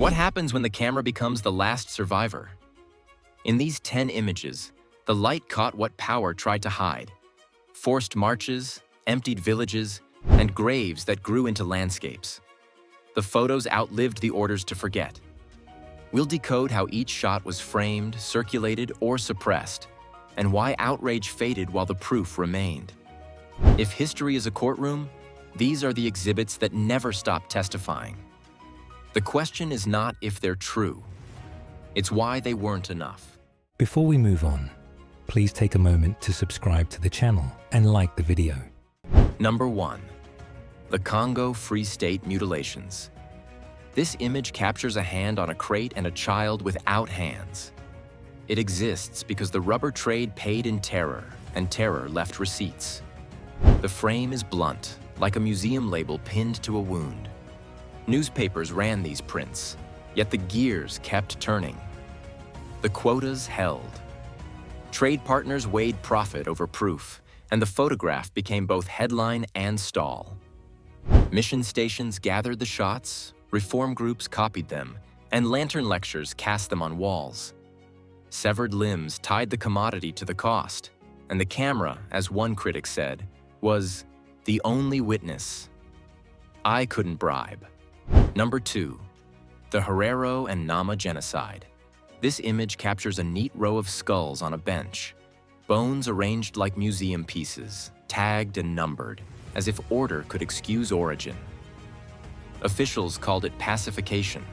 What happens when the camera becomes the last survivor? In these 10 images, the light caught what power tried to hide: forced marches, emptied villages, and graves that grew into landscapes. The photos outlived the orders to forget. We'll decode how each shot was framed, circulated, or suppressed, and why outrage faded while the proof remained. If history is a courtroom, these are the exhibits that never stop testifying. The question is not if they're true, it's why they weren't enough. Before we move on, please take a moment to subscribe to the channel and like the video. Number 1. The Congo Free State mutilations. This image captures a hand on a crate and a child without hands. It exists because the rubber trade paid in terror, and terror left receipts. The frame is blunt, like a museum label pinned to a wound. Newspapers ran these prints, yet the gears kept turning. The quotas held. Trade partners weighed profit over proof, and the photograph became both headline and stall. Mission stations gathered the shots, reform groups copied them, and lantern lectures cast them on walls. Severed limbs tied the commodity to the cost, and the camera, as one critic said, was the only witness. I couldn't bribe. Number 2. The Herero and Nama Genocide. This image captures a neat row of skulls on a bench, bones arranged like museum pieces, tagged and numbered, as if order could excuse origin. Officials called it pacification.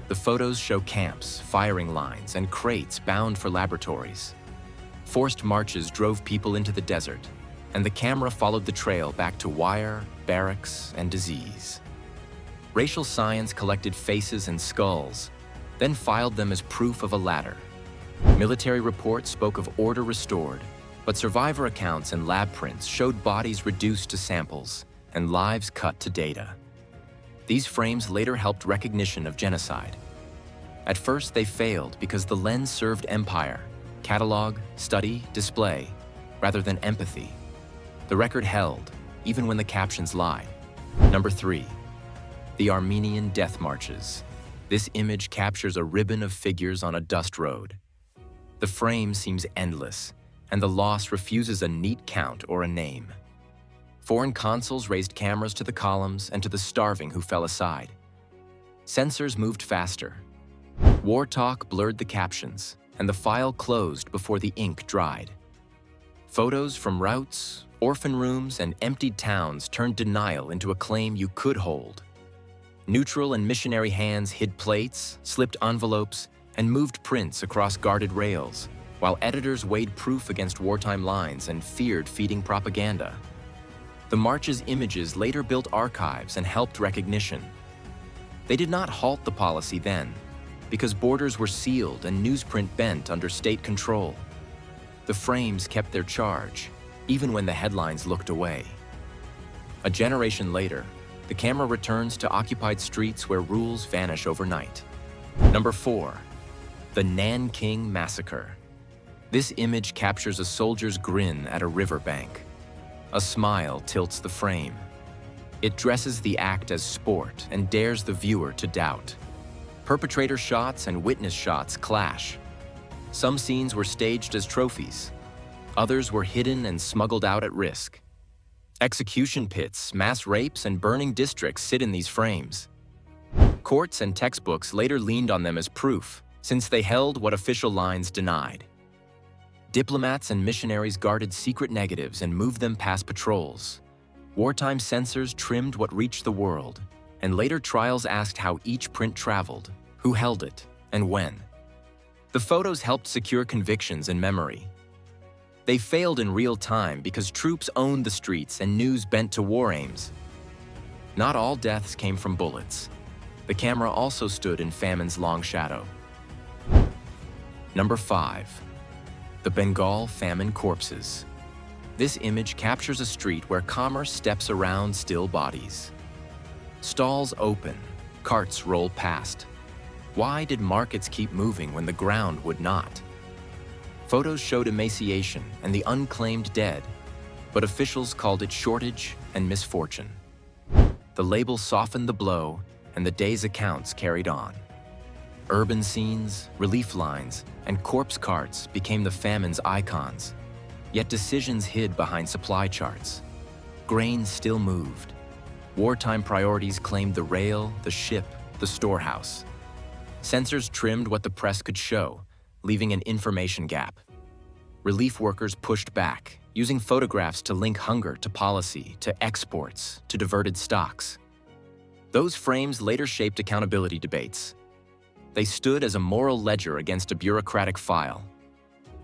The photos show camps, firing lines, and crates bound for laboratories. Forced marches drove people into the desert, and the camera followed the trail back to wire, barracks, and disease. Racial science collected faces and skulls, then filed them as proof of a ladder. Military reports spoke of order restored, but survivor accounts and lab prints showed bodies reduced to samples and lives cut to data. These frames later helped recognition of genocide. At first, they failed because the lens served empire, catalog, study, display, rather than empathy. The record held, even when the captions lied. Number 3. The Armenian death marches. This image captures a ribbon of figures on a dust road. The frame seems endless, and the loss refuses a neat count or a name. Foreign consuls raised cameras to the columns and to the starving who fell aside. Censors moved faster. War talk blurred the captions, and the file closed before the ink dried. Photos from routes, orphan rooms, and emptied towns turned denial into a claim you could hold. Neutral and missionary hands hid plates, slipped envelopes, and moved prints across guarded rails, while editors weighed proof against wartime lines and feared feeding propaganda. The march's images later built archives and helped recognition. They did not halt the policy then, because borders were sealed and newsprint bent under state control. The frames kept their charge, even when the headlines looked away. A generation later, the camera returns to occupied streets where rules vanish overnight. Number 4. The Nanking Massacre. This image captures a soldier's grin at a riverbank. A smile tilts the frame. It dresses the act as sport and dares the viewer to doubt. Perpetrator shots and witness shots clash. Some scenes were staged as trophies. Others were hidden and smuggled out at risk. Execution pits, mass rapes, and burning districts sit in these frames. Courts and textbooks later leaned on them as proof, since they held what official lines denied. Diplomats and missionaries guarded secret negatives and moved them past patrols. Wartime censors trimmed what reached the world, and later trials asked how each print traveled, who held it, and when. The photos helped secure convictions and memory. They failed in real time because troops owned the streets and news bent to war aims. Not all deaths came from bullets. The camera also stood in famine's long shadow. Number 5. The Bengal famine corpses. This image captures a street where commerce steps around still bodies. Stalls open, carts roll past. Why did markets keep moving when the ground would not? Photos showed emaciation and the unclaimed dead, but officials called it shortage and misfortune. The label softened the blow, and the day's accounts carried on. Urban scenes, relief lines, and corpse carts became the famine's icons, yet decisions hid behind supply charts. Grain still moved. Wartime priorities claimed the rail, the ship, the storehouse. Censors trimmed what the press could show, leaving an information gap. Relief workers pushed back, using photographs to link hunger to policy, to exports, to diverted stocks. Those frames later shaped accountability debates. They stood as a moral ledger against a bureaucratic file.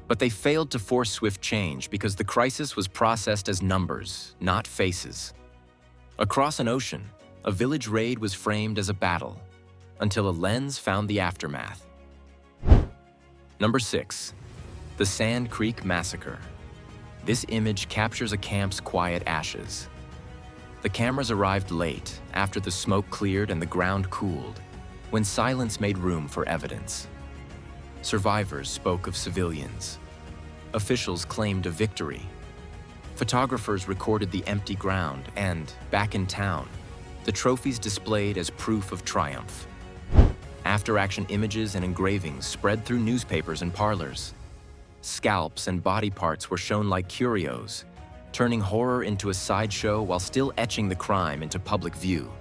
But they failed to force swift change because the crisis was processed as numbers, not faces. Across an ocean, a village raid was framed as a battle, until a lens found the aftermath. Number 6. The Sand Creek Massacre. This image captures a camp's quiet ashes. The cameras arrived late, after the smoke cleared and the ground cooled, when silence made room for evidence. Survivors spoke of civilians. Officials claimed a victory. Photographers recorded the empty ground and, back in town, the trophies displayed as proof of triumph. After-action images and engravings spread through newspapers and parlors. Scalps and body parts were shown like curios, turning horror into a sideshow while still etching the crime into public view.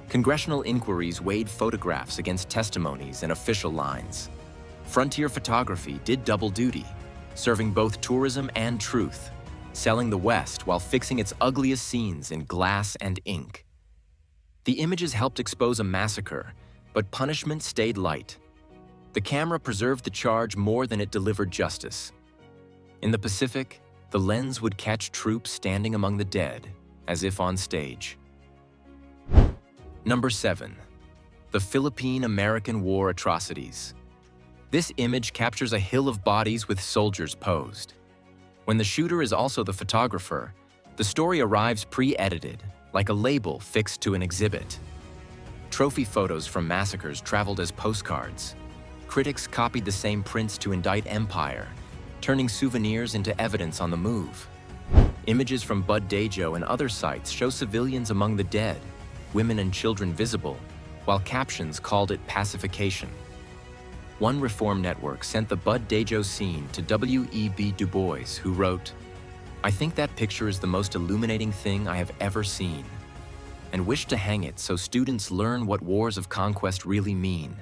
Congressional inquiries weighed photographs against testimonies and official lines. Frontier photography did double duty, serving both tourism and truth, selling the West while fixing its ugliest scenes in glass and ink. The images helped expose a massacre, but punishment stayed light. The camera preserved the charge more than it delivered justice. In the Pacific, the lens would catch troops standing among the dead, as if on stage. Number 7. The Philippine-American War Atrocities. This image captures a hill of bodies with soldiers posed. When the shooter is also the photographer, the story arrives pre-edited, like a label fixed to an exhibit. Trophy photos from massacres traveled as postcards. Critics copied the same prints to indict empire, turning souvenirs into evidence on the move. Images from Bud Dajo and other sites show civilians among the dead, women and children visible, while captions called it pacification. One reform network sent the Bud Dajo scene to W.E.B. Du Bois, who wrote, "I think that picture is the most illuminating thing I have ever seen, and wish to hang it so students learn what wars of conquest really mean."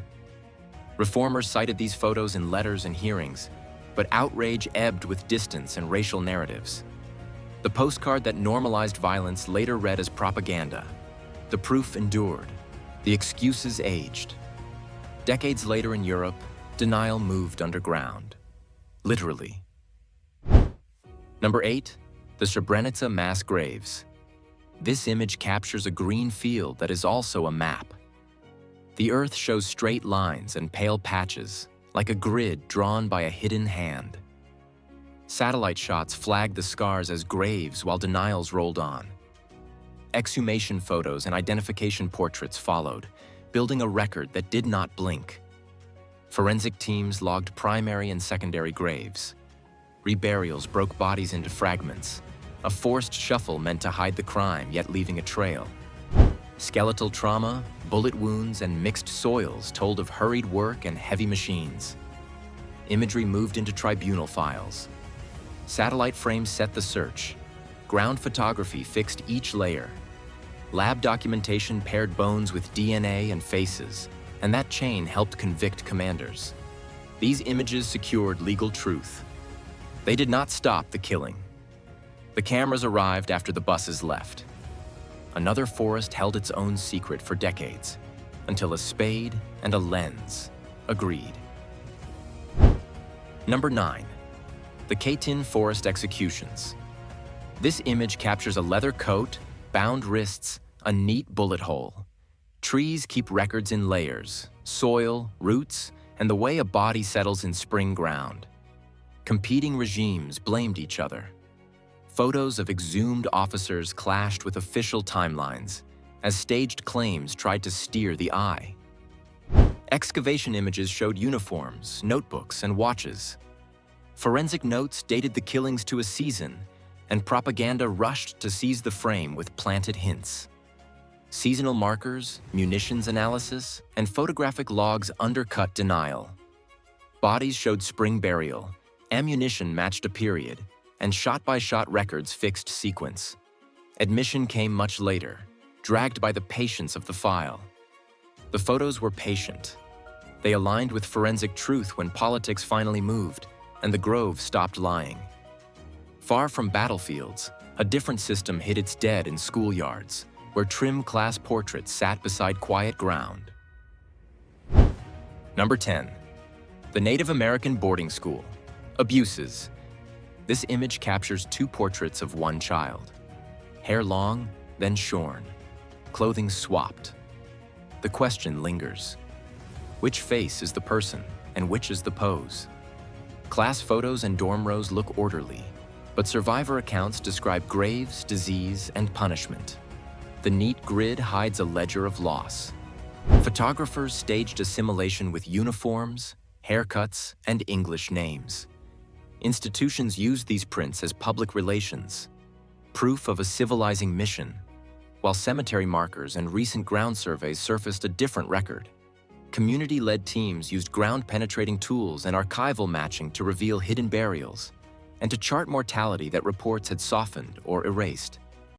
Reformers cited these photos in letters and hearings, but outrage ebbed with distance and racial narratives. The postcard that normalized violence later read as propaganda. The proof endured. The excuses aged. Decades later in Europe, denial moved underground. Literally. Number 8. The Srebrenica mass graves. This image captures a green field that is also a map. The earth shows straight lines and pale patches, like a grid drawn by a hidden hand. Satellite shots flagged the scars as graves while denials rolled on. Exhumation photos and identification portraits followed, building a record that did not blink. Forensic teams logged primary and secondary graves. Reburials broke bodies into fragments, a forced shuffle meant to hide the crime yet leaving a trail. Skeletal trauma, bullet wounds, and mixed soils told of hurried work and heavy machines. Imagery moved into tribunal files. Satellite frames set the search. Ground photography fixed each layer. Lab documentation paired bones with DNA and faces, and that chain helped convict commanders. These images secured legal truth. They did not stop the killing. The cameras arrived after the buses left. Another forest held its own secret for decades, until a spade and a lens agreed. Number 9. The Caytin Forest Executions. This image captures a leather coat, bound wrists, a neat bullet hole. Trees keep records in layers, soil, roots, and the way a body settles in spring ground. Competing regimes blamed each other. Photos of exhumed officers clashed with official timelines, as staged claims tried to steer the eye. Excavation images showed uniforms, notebooks, and watches. Forensic notes dated the killings to a season, and propaganda rushed to seize the frame with planted hints. Seasonal markers, munitions analysis, and photographic logs undercut denial. Bodies showed spring burial, ammunition matched a period, and shot-by-shot records fixed sequence. Admission came much later, dragged by the patience of the file. The photos were patient. They aligned with forensic truth when politics finally moved, and the Grove stopped lying. Far from battlefields, a different system hid its dead in schoolyards, where trim class portraits sat beside quiet ground. Number 10. The Native American Boarding School. Abuses. This image captures two portraits of one child. Hair long, then shorn. Clothing swapped. The question lingers. Which face is the person, and which is the pose? Class photos and dorm rows look orderly, but survivor accounts describe graves, disease, and punishment. The neat grid hides a ledger of loss. Photographers staged assimilation with uniforms, haircuts, and English names. Institutions used these prints as public relations, proof of a civilizing mission, while cemetery markers and recent ground surveys surfaced a different record. Community-led teams used ground-penetrating tools and archival matching to reveal hidden burials, and to chart mortality that reports had softened or erased.